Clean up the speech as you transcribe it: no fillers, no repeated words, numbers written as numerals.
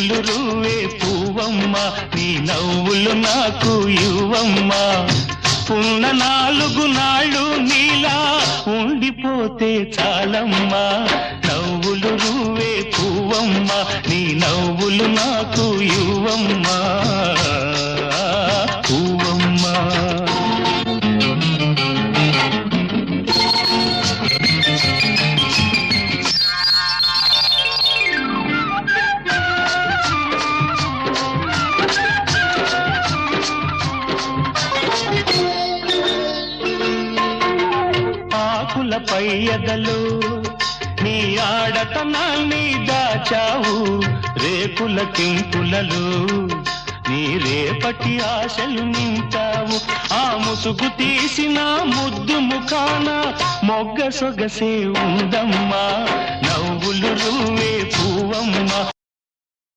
నవ్వులు రువ్వే పువ్వమ్మ నీ నవ్వులు నాకు ఇవ్వమ్మ ఉన్న 4 నాళ్ళు నీలా ఉండిపోతే చాలమ్మా నవ్వులు రువ్వే పువ్వమ్మ నీ నవ్వులు నాకు ఇవ్వమ్మా పువ్వమ్మ ఆకులపై ఎదలు నీ ఆడతనాన్ని దాచావు రేకుల కింపులలో నీ రేపటి ఆశలు నింపావు ఆ ముసుగు తీసిన ముద్దు ముఖాన మొగ్గ సొగసే ఉందమ్మా నవ్వులు రువ్వే పువ్వమ్మ